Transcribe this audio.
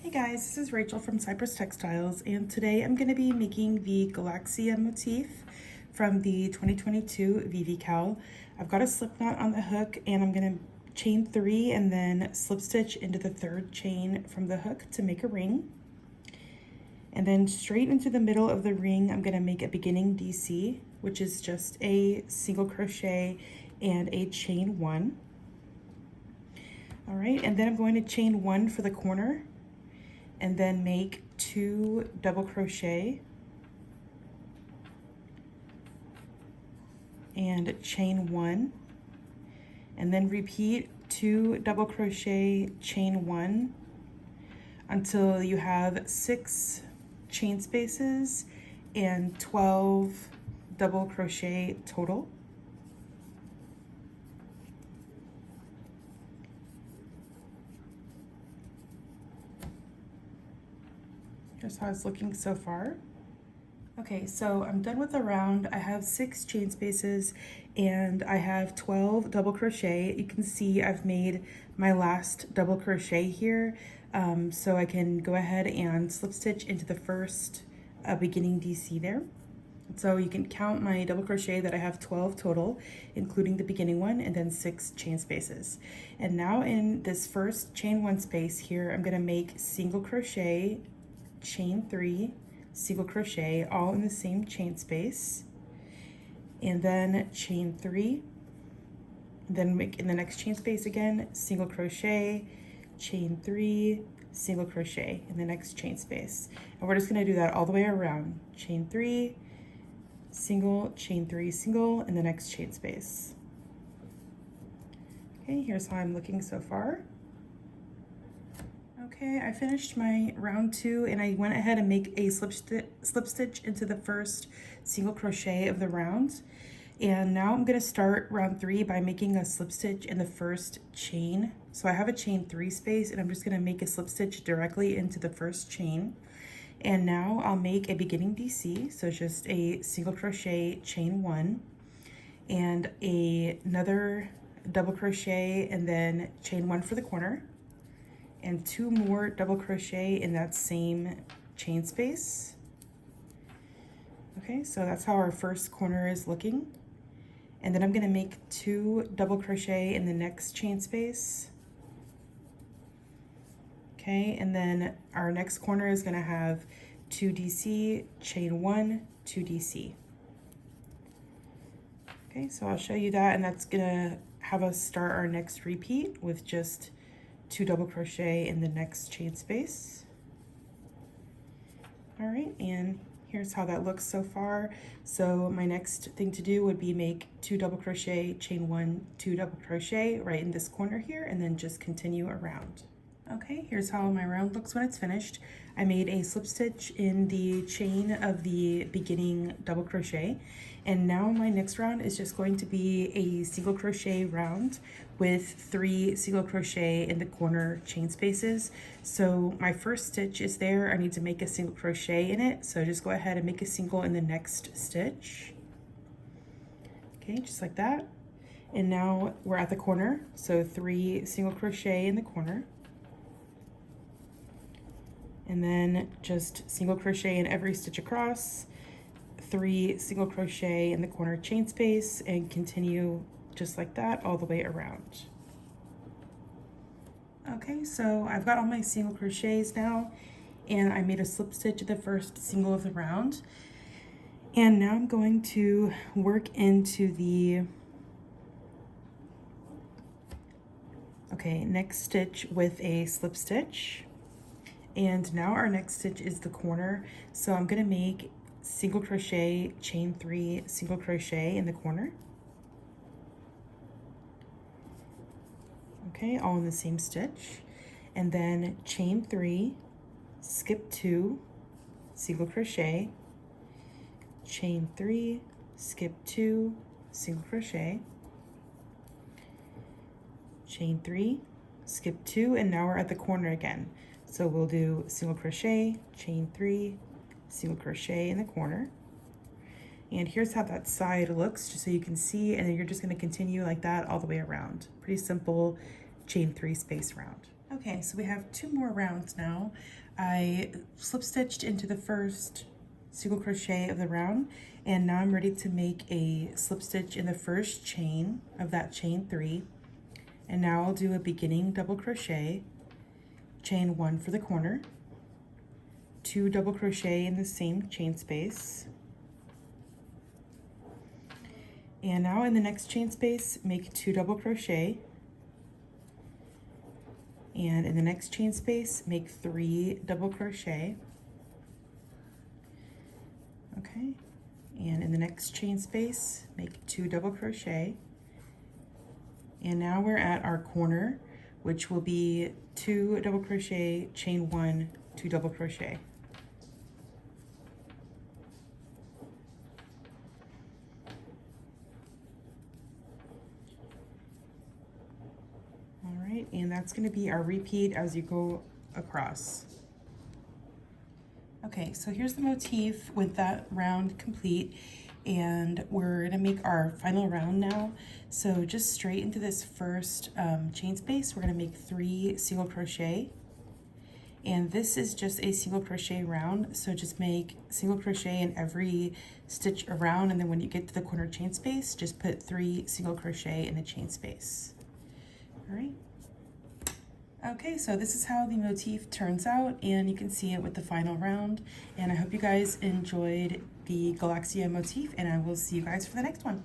Hey guys, this is Rachel from Cypress Textiles, and today I'm going to be making the Galaxia motif from the 2022 VVCAL. I've got a slip knot on the hook, and I'm going to chain 3 and then slip stitch into the 3rd chain from the hook to make a ring. And then straight into the middle of the ring, I'm going to make a beginning DC, which is just a single crochet and a chain 1. All right, and then I'm going to chain 1 for the corner and then make 2 double crochet and chain 1, and then repeat 2 double crochet, chain 1 until you have 6 chain spaces and 12 double crochet total. Here's how it's looking so far. Okay, so I'm done with the round. I have 6 chain spaces and I have 12 double crochet. You can see I've made my last double crochet here, so I can go ahead and slip stitch into the first beginning DC there. So you can count my double crochet that I have 12 total, including the beginning one, and then 6 chain spaces. And now in this first chain 1 space here, I'm gonna make single crochet, chain 3, single crochet, all in the same chain space, and then chain 3, then make in the next chain space again, single crochet, chain 3, single crochet in the next chain space. And we're just going to do that all the way around. Chain 3, single, chain 3, single in the next chain space. Okay, here's how I'm looking so far. Okay, I finished my round 2 and I went ahead and make a slip stitch into the first single crochet of the round. And now I'm going to start round 3 by making a slip stitch in the first chain. So I have a chain 3 space and I'm just going to make a slip stitch directly into the first chain. And now I'll make a beginning DC, so just a single crochet, chain 1, and another double crochet and then chain 1 for the corner, and 2 more double crochet in that same chain space. Okay, so that's how our first corner is looking. And then I'm gonna make 2 double crochet in the next chain space. Okay, and then our next corner is gonna have 2 DC, chain 1, 2 DC. Okay, so I'll show you that, and that's gonna have us start our next repeat with just 2 double crochet in the next chain space. All right, and here's how that looks so far. So my next thing to do would be make 2 double crochet, chain 1, 2 double crochet right in this corner here, and then just continue around. Okay, here's how my round looks when it's finished. I made a slip stitch in the chain of the beginning double crochet, and now my next round is just going to be a single crochet round with 3 single crochet in the corner chain spaces. So my first stitch is there. I need to make a single crochet in it, so just go ahead and make a single in the next stitch. Okay, just like that. And now we're at the corner, so 3 single crochet in the corner, and then just single crochet in every stitch across, 3 single crochet in the corner chain space, and continue just like that all the way around. Okay, so I've got all my single crochets now, and I made a slip stitch at the first single of the round. And now I'm going to work into the next stitch with a slip stitch. And now our next stitch is the corner. So I'm gonna make single crochet, chain 3, single crochet in the corner. Okay, all in the same stitch. And then chain 3, skip 2, single crochet, chain 3, skip 2, single crochet, chain 3, skip 2, and now we're at the corner again. So we'll do single crochet, chain 3, single crochet in the corner. And here's how that side looks, just so you can see, and then you're just gonna continue like that all the way around. Pretty simple chain 3 space round. Okay, so we have 2 more rounds now. I slip stitched into the first single crochet of the round, and now I'm ready to make a slip stitch in the first chain of that chain 3. And now I'll do a beginning double crochet, chain 1 for the corner, 2 double crochet in the same chain space, and now in the next chain space make 2 double crochet, and in the next chain space make 3 double crochet. Okay, and in the next chain space make 2 double crochet, and now we're at our corner, which will be 2 double crochet, chain 1, 2 double crochet. All right, and that's going to be our repeat as you go across. Okay, so here's the motif with that round complete, and we're going to make our final round now. So just straight into this first chain space, we're going to make 3 single crochet, and this is just a single crochet round, so just make single crochet in every stitch around, and then when you get to the corner chain space, just put 3 single crochet in the chain space. All right. Okay, so this is how the motif turns out, and you can see it with the final round. And I hope you guys enjoyed the Galaxia motif, and I will see you guys for the next one.